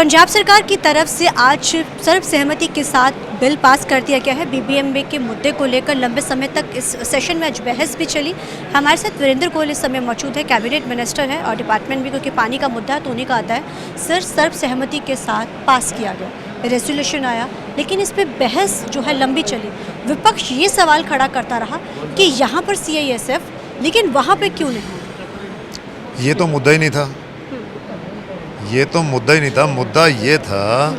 पंजाब सरकार की तरफ से आज सर्वसहमति के साथ बिल पास कर दिया गया है। बीबीएमबी के मुद्दे को लेकर लंबे समय तक इस सेशन में आज बहस भी चली। हमारे साथ वीरेंद्र गोयल इस समय मौजूद है, कैबिनेट मिनिस्टर है और डिपार्टमेंट भी, क्योंकि पानी का मुद्दा है तो उन्हीं का आता है। सर, सर्वसहमति के साथ पास किया गया, रेजोल्यूशन आया, लेकिन इस पर बहस जो है लंबी चली। विपक्ष ये सवाल खड़ा करता रहा कि यहाँ पर CISF, लेकिन वहाँ पर क्यों नहीं? ये तो मुद्दा ही नहीं था। ये तो मुद्दा ही नहीं था। मुद्दा ये था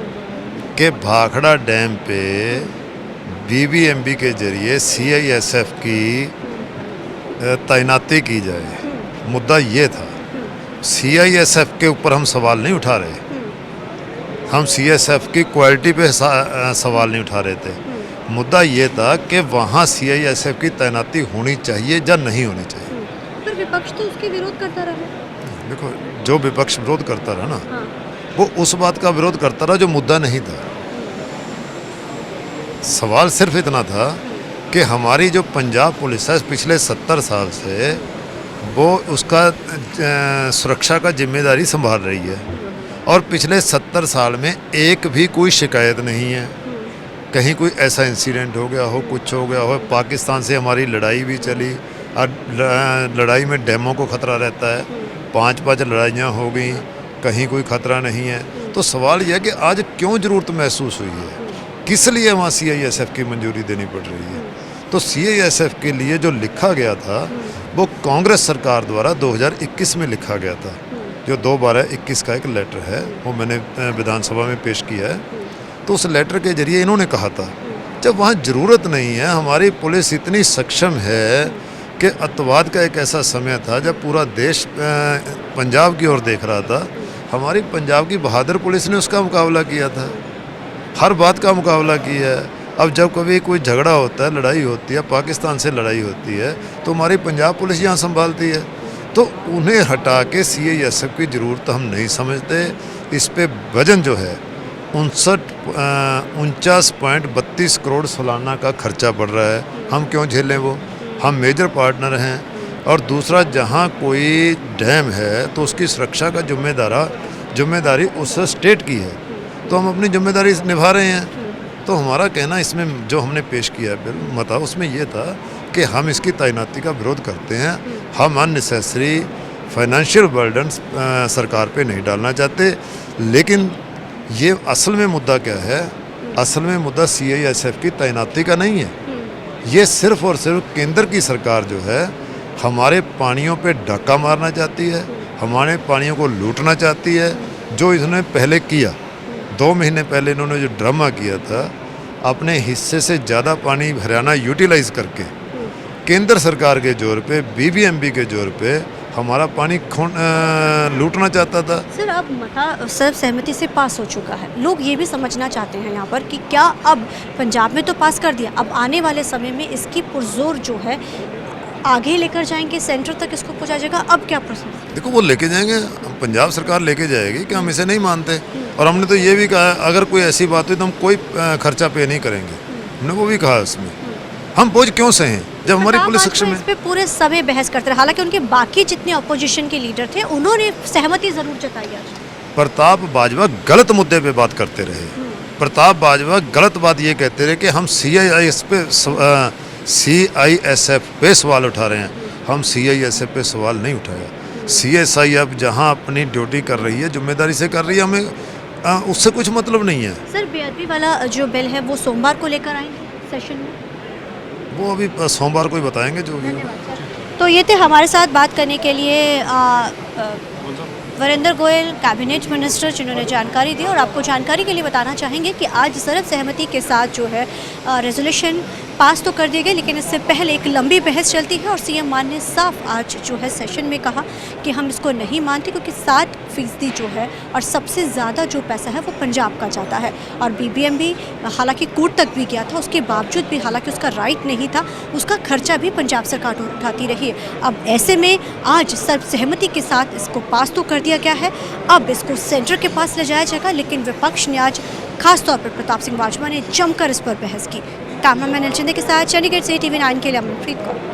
कि भाखड़ा डैम पे बीबीएमबी के जरिए CISF की तैनाती की जाए। मुद्दा ये था। CISF के ऊपर हम सवाल नहीं उठा रहे। हम CISF की क्वालिटी पे सवाल नहीं उठा रहे थे। मुद्दा ये था कि वहाँ CISF की तैनाती होनी चाहिए या नहीं होनी चाहिए। पर विपक्ष तो उसके विरोध करता रहा। देखो, जो विपक्ष विरोध करता रहा ना, वो उस बात का विरोध करता रहा जो मुद्दा नहीं था। सवाल सिर्फ इतना था कि हमारी जो पंजाब पुलिस है पिछले 70 साल से वो उसका सुरक्षा का जिम्मेदारी संभाल रही है और पिछले 70 साल में एक भी कोई शिकायत नहीं है। कहीं कोई ऐसा इंसिडेंट हो गया हो, कुछ हो गया हो। पाकिस्तान से हमारी लड़ाई भी चली और लड़ाई में डैमों को खतरा रहता है। 5 लड़ाइयाँ हो गई, कहीं कोई खतरा नहीं है। तो सवाल यह है कि आज क्यों ज़रूरत महसूस हुई है, किस लिए वहाँ CISF की मंजूरी देनी पड़ रही है। तो CISF के लिए जो लिखा गया था वो कांग्रेस सरकार द्वारा 2021 में लिखा गया था, जो 2/12/21 का एक लेटर है, वो मैंने विधानसभा में पेश किया है। तो उस लेटर के जरिए इन्होंने कहा था जब वहाँ ज़रूरत नहीं है, हमारी पुलिस इतनी सक्षम है कि अतवाद का एक ऐसा समय था जब पूरा देश पंजाब की ओर देख रहा था, हमारी पंजाब की बहादुर पुलिस ने उसका मुकाबला किया था, हर बात का मुकाबला किया है। अब जब कभी कोई झगड़ा होता है, लड़ाई होती है, पाकिस्तान से लड़ाई होती है, तो हमारी पंजाब पुलिस यहाँ संभालती है। तो उन्हें हटा के CISF की ज़रूरत हम नहीं समझते। इस पे वजन जो है 49.32 करोड़ सालाना का खर्चा बढ़ रहा है। हम क्यों झेलें वो? हम मेजर पार्टनर हैं। और दूसरा, जहाँ कोई डैम है तो उसकी सुरक्षा का जिम्मेदारी उस स्टेट की है, तो हम अपनी जिम्मेदारी निभा रहे हैं। तो हमारा कहना इसमें जो हमने पेश किया बिल मता, उसमें यह था कि हम इसकी तैनाती का विरोध करते हैं। हम अननेसेसरी फाइनेंशियल बर्डन सरकार पे नहीं डालना चाहते। लेकिन ये असल में मुद्दा क्या है? असल में मुद्दा CISF की तैनाती का नहीं है। ये सिर्फ और सिर्फ केंद्र की सरकार जो है हमारे पानियों पे डाका मारना चाहती है, हमारे पानियों को लूटना चाहती है। जो इन्होंने पहले किया, 2 महीने पहले इन्होंने जो ड्रामा किया था, अपने हिस्से से ज़्यादा पानी हरियाणा यूटिलाइज करके केंद्र सरकार के जोर पे, BBMB के जोर पे हमारा पानी लूटना चाहता था। सर, अब मता सर्वसहमति से पास हो चुका है। लोग ये भी समझना चाहते हैं यहाँ पर कि क्या अब पंजाब में तो पास कर दिया, अब आने वाले समय में इसकी पुरजोर जो है आगे लेकर जाएंगे, सेंटर तक इसको पहुँचा जाएगा। अब क्या प्रोसेस? देखो, वो लेके जाएंगे, पंजाब सरकार लेके जाएगी कि हम इसे नहीं मानते। और हमने तो ये भी कहा अगर कोई ऐसी बात हुई तो हम कोई खर्चा पे नहीं करेंगे। हमने वो भी कहा उसमें। हम बोझ क्यों सहें जब हमारी पुलिस सक्षम है? इस पे पूरे समय बहस करते रहे, हालांकि उनके बाकी जितने अपोजिशन के लीडर थे उन्होंने सहमति जरूर जताई आज। प्रताप बाजवा गलत मुद्दे पे बात करते रहे। प्रताप बाजवा गलत बात ये कहते रहे कि हम CISF पे सवाल उठा रहे हैं। हम CISF पे सवाल नहीं उठाया। CSIF जहाँ अपनी ड्यूटी कर रही है, जिम्मेदारी से कर रही है, हमें उससे कुछ मतलब नहीं है। सर, बेअदबी वाला जो बिल है वो सोमवार को लेकर आएंगे सेशन में? वो अभी सोमवार को ही बताएंगे जो भी। तो ये थे हमारे साथ बात करने के लिए वीरेंद्र गोयल, कैबिनेट मिनिस्टर, जिन्होंने जानकारी दी। और आपको जानकारी के लिए बताना चाहेंगे कि आज सर्वसहमति के साथ जो है रेजोल्यूशन पास तो कर दिए गए, लेकिन इससे पहले एक लंबी बहस चलती है और CM मान ने साफ आज जो है सेशन में कहा कि हम इसको नहीं मानते, क्योंकि 60% जो है और सबसे ज़्यादा जो पैसा है वो पंजाब का जाता है। और BBMB हालांकि कोर्ट तक भी गया था, उसके बावजूद भी, हालांकि उसका राइट नहीं था, उसका खर्चा भी पंजाब सरकार उठाती रही है। अब ऐसे में आज सर्वसहमति के साथ इसको पास तो कर दिया गया है, अब इसको सेंटर के पास ले जाया जाएगा। लेकिन विपक्ष ने आज खासतौर पर प्रताप सिंह बाजवा ने जमकर इस पर बहस की। कैमरामैन अलचिंदे के साथ चंडीगढ़ से TV9 के लिए अमनप्रीत कौर।